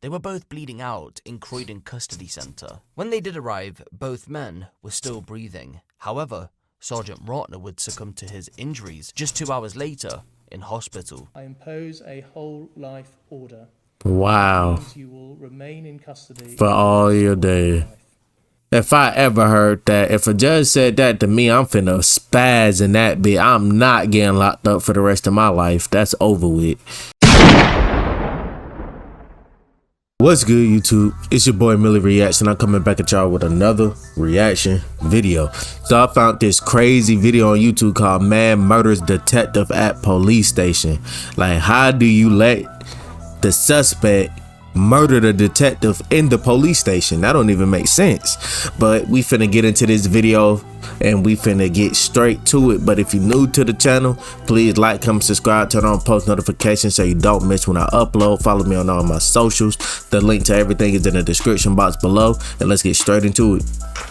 They were both bleeding out in Croydon Custody Centre. When they did arrive, both men were still breathing. However, Sergeant Rotner would succumb to his injuries just 2 hours later in hospital. I impose a whole life order. Wow. You will remain in custody for all your days. If I ever heard that, if a judge said that to me, I'm finna spaz in that bit. I'm not getting locked up for the rest of my life. That's over with. What's good, YouTube? It's your boy MillyReacts, and I'm coming back at y'all with another reaction video. So I found this crazy video on YouTube called "Man Murders Detective at Police Station." Like, how do you let the suspect murder the detective in the police station? That don't even make sense. But we finna get into this video and we finna get straight to it. But if you're new to the channel, please like, comment, subscribe, turn on post notifications so you don't miss when I upload. Follow me on all my socials. The link to everything is in the description box below, and let's get straight into it.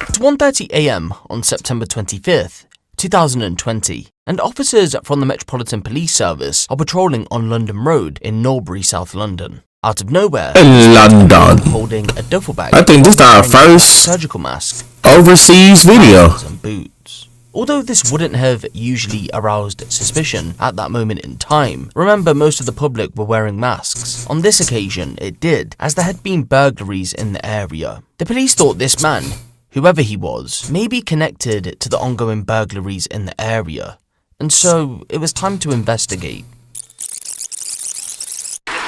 It's 1:30 AM on September 25th, 2020, and officers from the Metropolitan Police Service are patrolling on London Road in Norbury, South London. Out of nowhere, in London, holding a duffel bag. I think this is our first surgical mask, overseas video, and boots. Although this wouldn't have usually aroused suspicion at that moment in time, remember most of the public were wearing masks. On this occasion, it did, as there had been burglaries in the area. The police thought this man, whoever he was, may be connected to the ongoing burglaries in the area, and so it was time to investigate.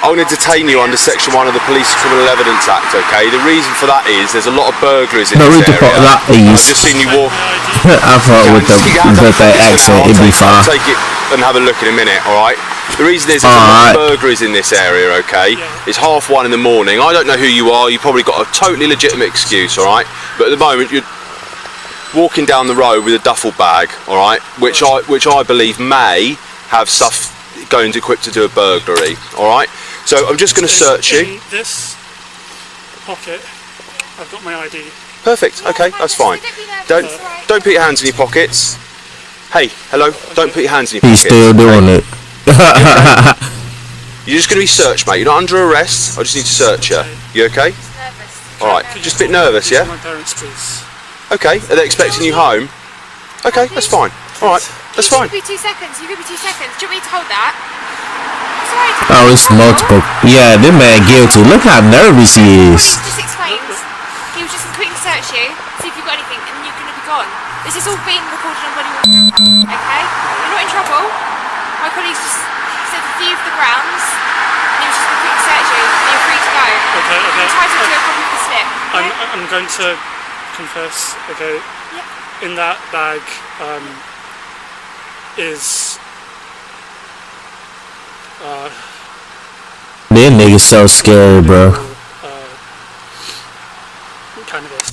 I'm going to detain you under Section 1 of the Police Criminal Evidence Act, okay? The reason for that is there's a lot of burglaries in this area. I've just seen you walk. I thought with the accent, it'd be fine. I'll take it and have a look in a minute, alright? The reason is there's a lot of burglaries in this area, okay? It's 1:30 in the morning. I don't know who you are. You've probably got a totally legitimate excuse, alright? But at the moment, you're walking down the road with a duffel bag, alright? Which I believe may have stuff going to equipped to do a burglary, alright? So I'm just going to search you. In this pocket, I've got my ID. Perfect. Okay, that's fine. Don't put your hands in your pockets. Hey, hello. Don't put your hands in your pockets. He's still doing it. You're just going to be searched, mate. You're not under arrest. I just need to search you. You okay? All right. Just a bit nervous, yeah? My parents, please. Okay. Are they expecting you home? Okay, that's fine. All right, that's fine. You could be 2 seconds. You could be 2 seconds. Do you want me to hold that? Oh, it's multiple. Yeah, this man guilty. Look how nervous he is. Just explains. He was just quickly search you, see if you've got anything, and then you're going to be gone. This is all being recorded on body worn. Okay? You're not in trouble. My colleagues just said a few of the grounds, and he was just going to quickly search you, and you're free to go. Okay. You're entitled to a copy of the slip. Okay? I'm going to confess, okay? Yep. In that bag is... This nigga's so scary, bro.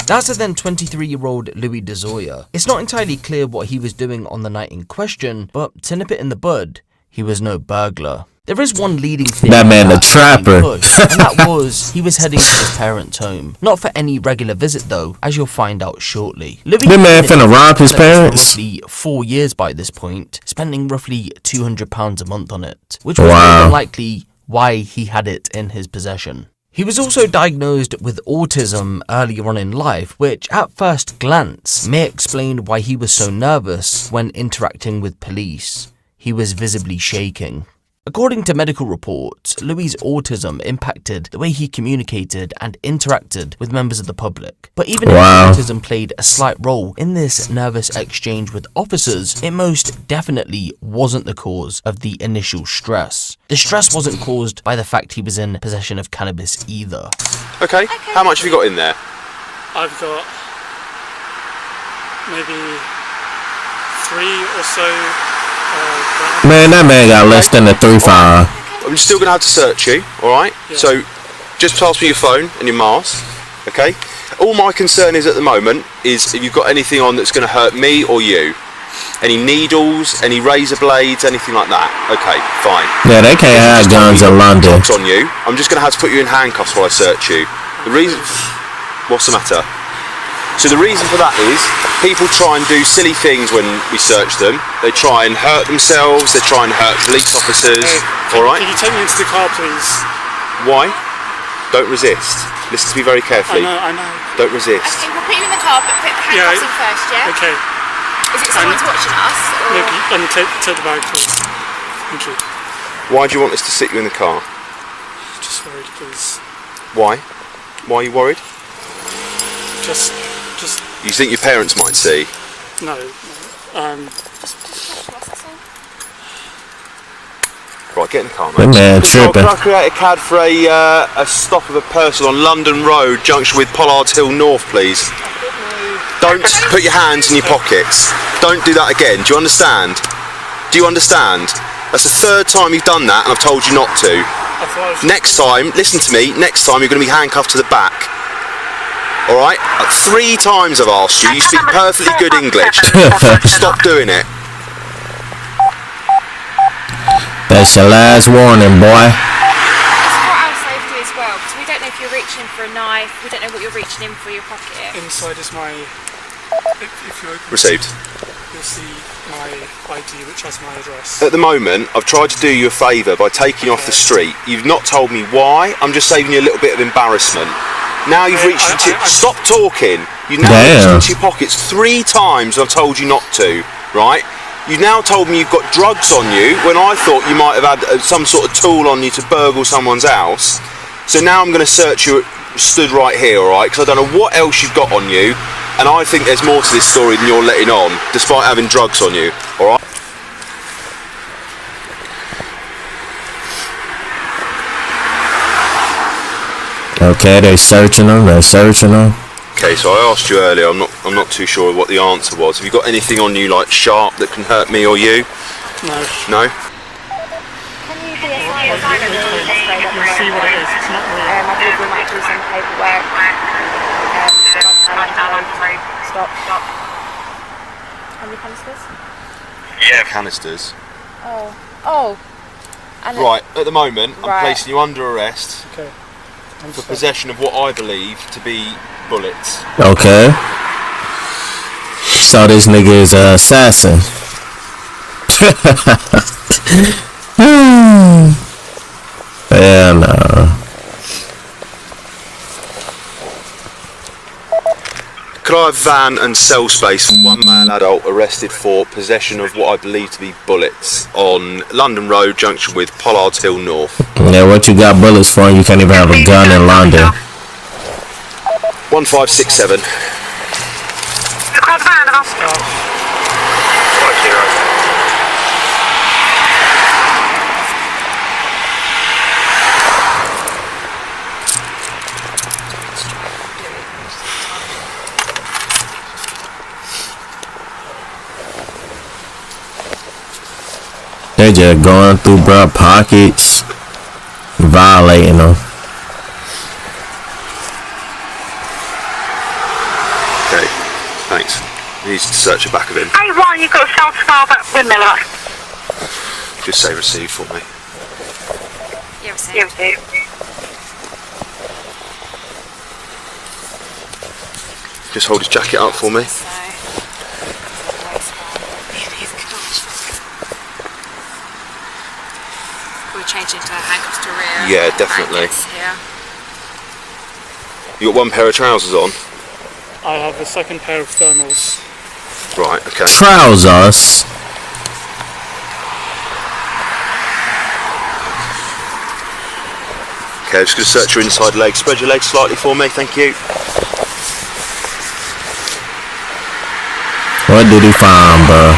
That's a then 23-year-old Louis DeZoya. It's not entirely clear what he was doing on the night in question, but to nip it in the bud, he was no burglar. There is one leading theory that man a trapper, and that was he was heading to his parents' home. Not for any regular visit though, as you'll find out shortly. Louis the man finna rob his parents. Roughly 4 years by this point, spending roughly £200 a month on it, which was more than likely why he had it in his possession. He was also diagnosed with autism earlier on in life, which at first glance may explain why he was so nervous when interacting with police. He was visibly shaking. According to medical reports, Louis' autism impacted the way he communicated and interacted with members of the public. But even if autism played a slight role in this nervous exchange with officers, it most definitely wasn't the cause of the initial stress. The stress wasn't caused by the fact he was in possession of cannabis either. Okay, how much have you got in there? I've got maybe 3 or so. Man, that man got less than a 3.5. I'm still going to have to search you, alright? Yeah. So, just pass me your phone and your mask, okay? All my concern is at the moment is if you've got anything on that's going to hurt me or you. Any needles, any razor blades, anything like that. Okay, fine. Yeah, they can't have guns in London. On you. I'm just going to have to put you in handcuffs while I search you. The reason... What's the matter? So the reason for that is people try and do silly things when we search them. They try and hurt themselves, they try and hurt police officers. Alright? Can you take me into the car, please? Why? Can you take me into the car, please? Why? Because I need to talk to you. Why? Don't resist. Listen to me very carefully. I know. Don't resist. Okay, we'll put you in the car, but put the handcuffs in first, yeah? Okay. Is it someone's watching us? Or? Look, and take the bag, please. Thank you. Why do you want us to sit you in the car? Just worried, please. Why? Why are you worried? Just. You think your parents might see? No. Right, get in the car, That mate. man tripping. Can I create a CAD for a stop of a person on London Road, junction with Pollard's Hill North, please? Don't put your hands in your pockets. Don't do that again. Do you understand? Do you understand? That's the third time you've done that, and I've told you not to. Next time, listen to me. Next time, you're going to be handcuffed to the back. All right? 3 times I've asked you. You speak perfectly good English. Stop doing it. That's your last warning, boy. It's for our safety as well, because we don't know if you're reaching for a knife, we don't know what you're reaching in for your pocket. Inside is my. If you open Received. you'll see my ID, which has my address. At the moment, I've tried to do you a favour by taking you off the street. You've not told me why. I'm just saving you a little bit of embarrassment. Now you've reached into... Stop talking. You've now reached into your pockets 3 times I've told you not to, right? You've now told me you've got drugs on you when I thought you might have had some sort of tool on you to burgle someone's house. So now I'm going to search you stood right here, alright? Because I don't know what else you've got on you, and I think there's more to this story than you're letting on, despite having drugs on you, alright? Okay, they're searching them. Okay, so I asked you earlier, I'm not too sure what the answer was. Have you got anything on you like sharp that can hurt me or you? No. No? Can you be a silent? You'll see what it is. It's not real. I believe we might do some paperwork. Stop. How many canisters? Yeah. Canisters. Oh. And Right, at the moment, I'm Right. placing you under arrest Okay. for possession of what I believe to be bullets. Okay. So this nigga is an assassin. Yeah, no. Could I have van and cell space for 1 male adult arrested for possession of what I believe to be bullets on London Road, junction with Pollard's Hill North? Yeah, what you got bullets for? You can't even have a gun in London. 1567. They just going through bruh pockets, violating them. Okay, thanks. He needs to search the back of him. Hey Ryan, you've got a South Star back windmiller. Just say receive for me. Yeah, we're safe. Yeah. Just hold his jacket up for me. We'll change into handcuffs to rear. Yeah, definitely. Yeah. You got 1 pair of trousers on? I have a second pair of thermals. Right, okay. Trousers. Okay, I'm just going to search your inside leg. Spread your legs slightly for me, thank you. What did he find, bro?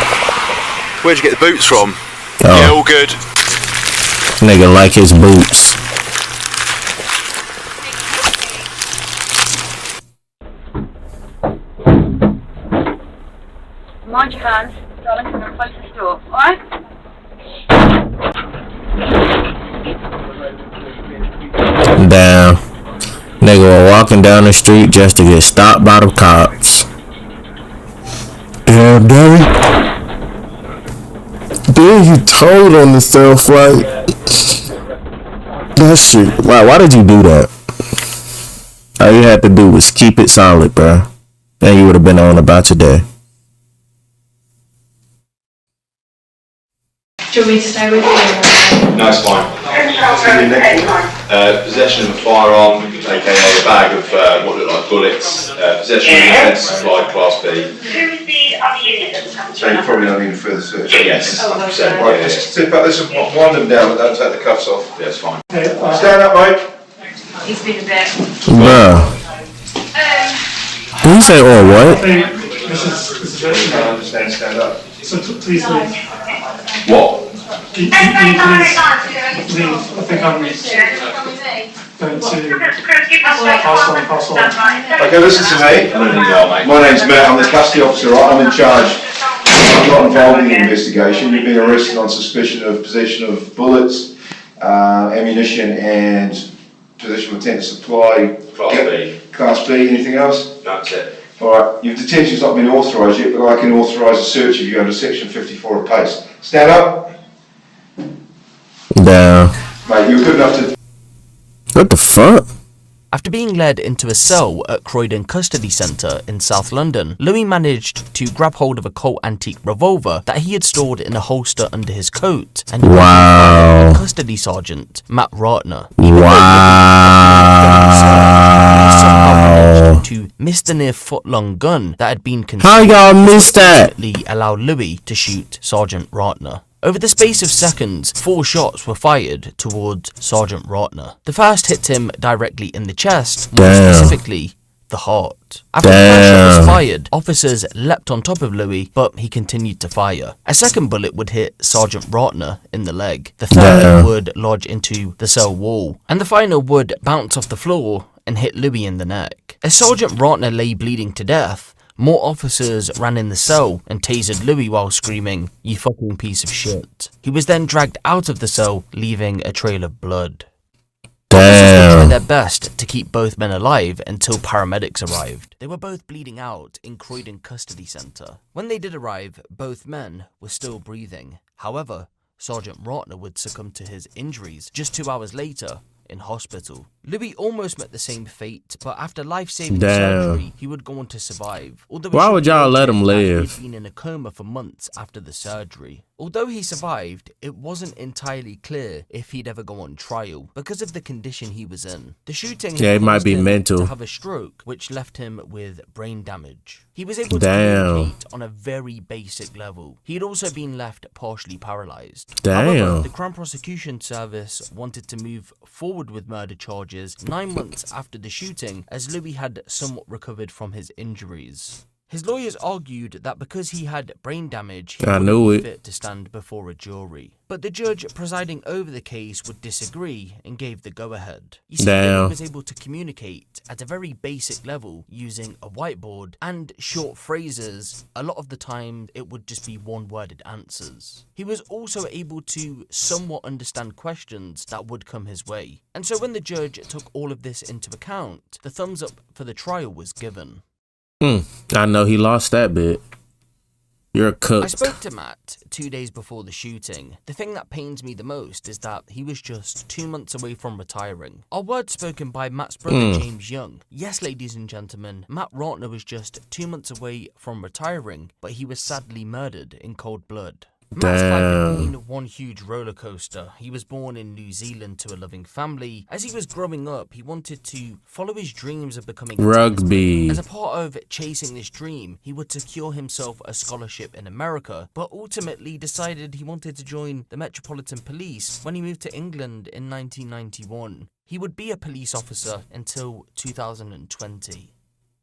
Where'd you get the boots from? Oh. Yeah, all good. Nigga like his boots. Mind your hands, darling, I'm going to close this door, alright? Damn. Nigga was walking down the street just to get stopped by the cops. Damn, Daddy. Then you told on yourself, right? That shit. Why did you do that? All you had to do was keep it solid, bro. And you would have been on about your day. Do you want me to stay with you? No, it's fine. Okay. Possession of a firearm, aka a bag of what look like bullets. Possession of intent to supply, Class B. Who's the other unit that's coming So you probably don't need a further search. Yes, 100%. Right, just tip out this and wind them down, but don't take the cuffs off. Yeah, it's fine. Stand up, mate. He's been a bit. Bruh. Did he say or what? This is it. I understand, stand up. So please leave. What? Can you please leave? I think I'm going to pass on. Okay, listen to me. I don't think you are, mate. My name's Matt, I'm the custody officer, right? I'm in charge. I'm not involved in the investigation. You've been arrested on suspicion of possession of bullets, ammunition and possession of intent to supply. Class B. Class B, anything else? That's it. Alright, your detention's not been authorised yet, but I can authorise a search of you under section 54 of PACE. Stand up. Damn. Mate, you're good enough to... What the fuck? After being led into a cell at Croydon Custody Centre in South London, Louis managed to grab hold of a Colt antique revolver that he had stored in a holster under his coat and Wow. custody sergeant Matt Ratner. Wow. To miss the near foot-long gun that had been How y'all missed that? allowed Louis to shoot Sergeant Ratner. Over the space of seconds, 4 shots were fired towards Sergeant Ratner. The first hit him directly in the chest, more specifically, the heart. After the first shot was fired, officers leapt on top of Louis, but he continued to fire. A second bullet would hit Sergeant Ratner in the leg. The third would lodge into the cell wall, and the final would bounce off the floor and hit Louis in the neck. As Sergeant Ratner lay bleeding to death, more officers ran in the cell and tasered Louis while screaming, "You fucking piece of shit." He was then dragged out of the cell, leaving a trail of blood. Officers tried their best to keep both men alive until paramedics arrived. They were both bleeding out in Croydon Custody Centre. When they did arrive, both men were still breathing. However, Sergeant Ratner would succumb to his injuries just 2 hours later in hospital. Louis almost met the same fate, but after life-saving surgery, he would go on to survive. Why would y'all let him live? He'd been in a coma for months after the surgery. Although he survived, it wasn't entirely clear if he'd ever go on trial because of the condition he was in. The shooting it might be mental. To have a stroke, which left him with brain damage. He was able to communicate on a very basic level. He'd also been left partially paralyzed. However, the Crown Prosecution Service wanted to move forward with murder charges 9 months after the shooting, as Louis had somewhat recovered from his injuries. His lawyers argued that because he had brain damage, he wouldn't be fit to stand before a jury. But the judge presiding over the case would disagree and gave the go-ahead. You see, he was able to communicate at a very basic level using a whiteboard and short phrases. A lot of the time, it would just be one-worded answers. He was also able to somewhat understand questions that would come his way. And so when the judge took all of this into account, the thumbs up for the trial was given. I know he lost that bit. You're a cook. I spoke to Matt 2 days before the shooting. The thing that pains me the most is that he was just 2 months away from retiring. Our words spoken by Matt's brother, James Young. Yes, ladies and gentlemen, Matt Ratner was just 2 months away from retiring, but he was sadly murdered in cold blood. Matt's life had been one huge roller coaster. He was born in New Zealand to a loving family. As he was growing up, he wanted to follow his dreams of becoming rugby. As a part of chasing this dream, he would secure himself a scholarship in America, but ultimately decided he wanted to join the Metropolitan Police when he moved to England in 1991. He would be a police officer until 2020.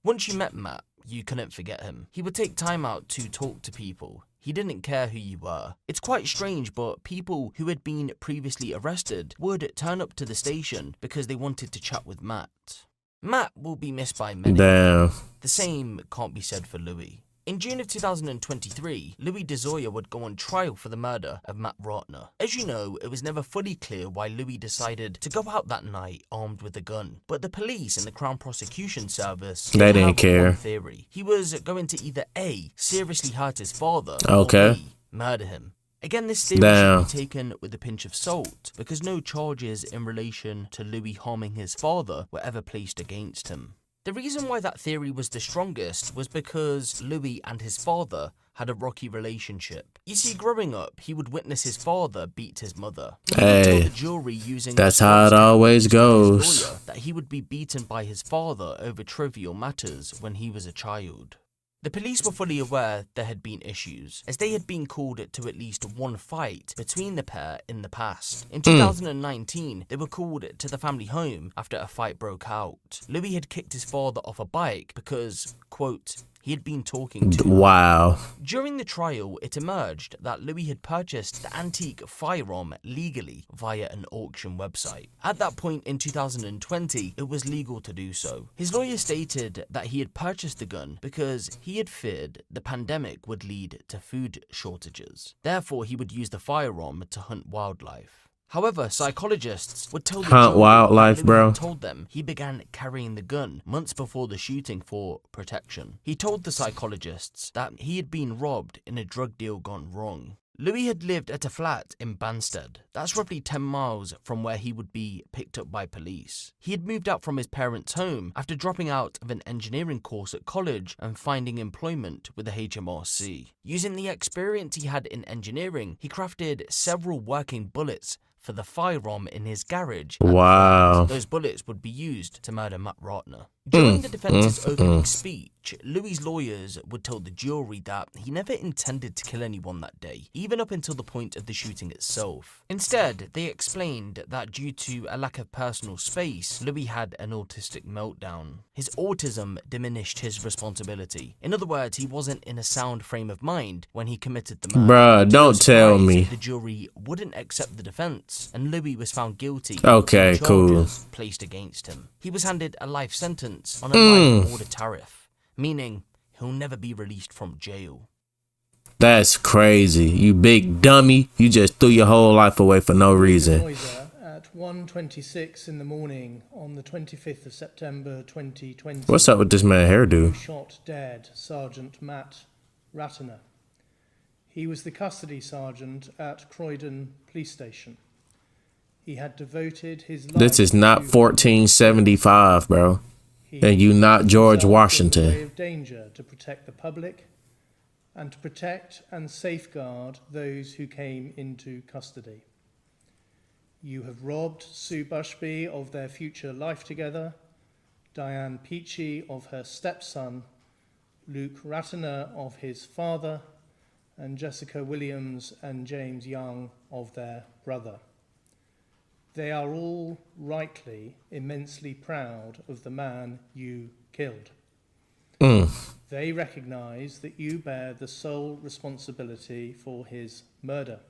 Once you met Matt, you couldn't forget him. He would take time out to talk to people. He didn't care who you were. It's quite strange, but people who had been previously arrested would turn up to the station because they wanted to chat with Matt. Matt will be missed by many. The same can't be said for Louis. In June of 2023, Louis DeZoya would go on trial for the murder of Matt Ratner. As you know, it was never fully clear why Louis decided to go out that night armed with a gun. But the police and the Crown Prosecution Service, they didn't care. Theory. He was going to either A, seriously hurt his father, or B, murder him. Again, this theory should be taken with a pinch of salt, because no charges in relation to Louis harming his father were ever placed against him. The reason why that theory was the strongest was because Louis and his father had a rocky relationship. You see, growing up, he would witness his father beat his mother. He would tell the jury using that's how it always goes. lawyer that he would be beaten by his father over trivial matters when he was a child. The police were fully aware there had been issues, as they had been called to at least one fight between the pair in the past. In 2019, they were called to the family home after a fight broke out. Louis had kicked his father off a bike because, quote, he had been talking to him. Wow. During the trial, it emerged that Louis had purchased the antique firearm legally via an auction website. At that point in 2020, it was legal to do so. His lawyer stated that he had purchased the gun because he had feared the pandemic would lead to food shortages. Therefore, he would use the firearm to hunt wildlife. However, psychologists would tell the Hunt jury wildlife, that bro. Louis told them he began carrying the gun months before the shooting for protection. He told the psychologists that he had been robbed in a drug deal gone wrong. Louis had lived at a flat in Banstead. That's roughly 10 miles from where he would be picked up by police. He had moved out from his parents' home after dropping out of an engineering course at college and finding employment with the HMRC. Using the experience he had in engineering, he crafted several working bullets for the firearm in his garage. Wow. Those bullets would be used to murder Matt Ratner. During the defense's opening speech, Louis' lawyers would tell the jury that he never intended to kill anyone that day, even up until the point of the shooting itself. Instead, they explained that due to a lack of personal space, Louis had an autistic meltdown. His autism diminished his responsibility. In other words, he wasn't in a sound frame of mind when he committed the murder. Bruh, don't tell me. The jury wouldn't accept the defense, and Louis was found guilty. Okay, of the cool. charges placed against him. He was handed a life sentence on a life order tariff, meaning he'll never be released from jail. That's crazy. You big dummy. You just threw your whole life away for no reason. At 1:26 in the morning on the 25th of September 2020. What's up with this man hairdo? Shot dead Sergeant Matt Ratner. He was the custody sergeant at Croydon Police Station. He had devoted his life. This is not 1475, bro. And you not George Washington. Way of danger to protect the public and to protect and safeguard those who came into custody. You have robbed Sue Bushby of their future life together, Diane Peachy of her stepson, Luke Ratner of his father, and Jessica Williams and James Young of their brother. They are all rightly immensely proud of the man you killed. They recognise that you bear the sole responsibility for his murder.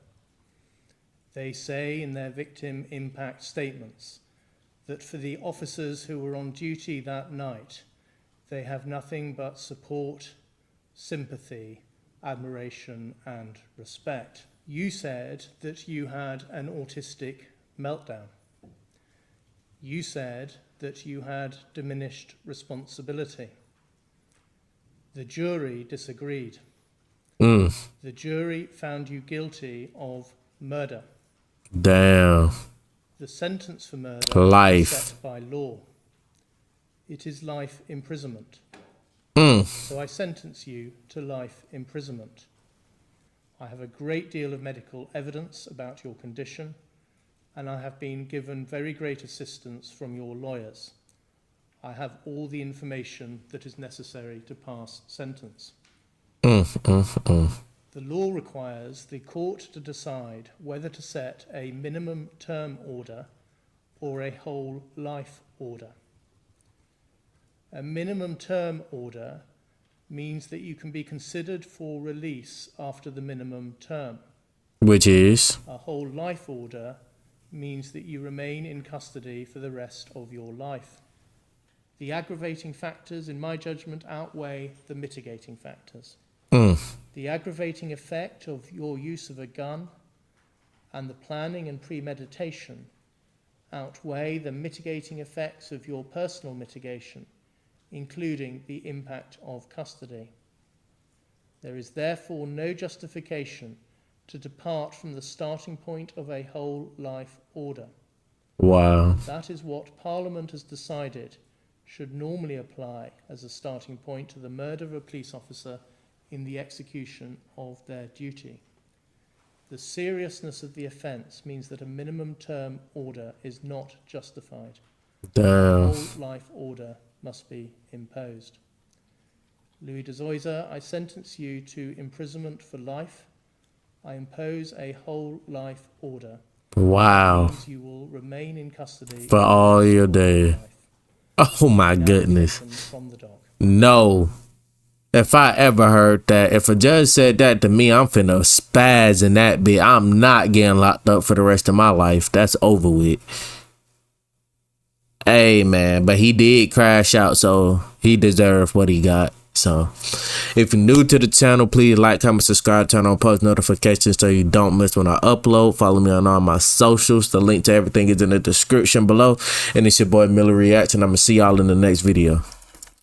They say in their victim impact statements that for the officers who were on duty that night, they have nothing but support, sympathy, admiration, and respect. You said that you had an autistic meltdown. You said that you had diminished responsibility. The jury disagreed. The jury found you guilty of murder. Damn. The sentence for murder Life. is set by law. It is life imprisonment. So I sentence you to life imprisonment. I have a great deal of medical evidence about your condition, and I have been given very great assistance from your lawyers. I have all the information that is necessary to pass sentence. The law requires the court to decide whether to set a minimum term order or a whole life order. A minimum term order means that you can be considered for release after the minimum term. Which is? A whole life order means that you remain in custody for the rest of your life. The aggravating factors, in my judgment, outweigh the mitigating factors. The aggravating effect of your use of a gun and the planning and premeditation outweigh the mitigating effects of your personal mitigation, including the impact of custody. There is therefore no justification to depart from the starting point of a whole life order. Wow. That is what Parliament has decided should normally apply as a starting point to the murder of a police officer in the execution of their duty. The seriousness of the offence means that a minimum term order is not justified. Damn. A whole life order must be imposed. Louis de Zoysa, I sentence you to imprisonment for life. I impose a whole life order. Wow. Means you will remain in custody For all your days. Oh my goodness. From the dog. No. If I ever heard that, if a judge said that to me, I'm finna spaz in that bit. I'm not getting locked up for the rest of my life. That's over with. Hey man, but he did crash out, so he deserved what he got. So if you're new to the channel, please like, comment, subscribe, turn on post notifications so you don't miss when I upload. Follow me on all my socials. The link to everything is in the description below. And it's your boy MillyReacts, and I'm gonna see y'all in the next video.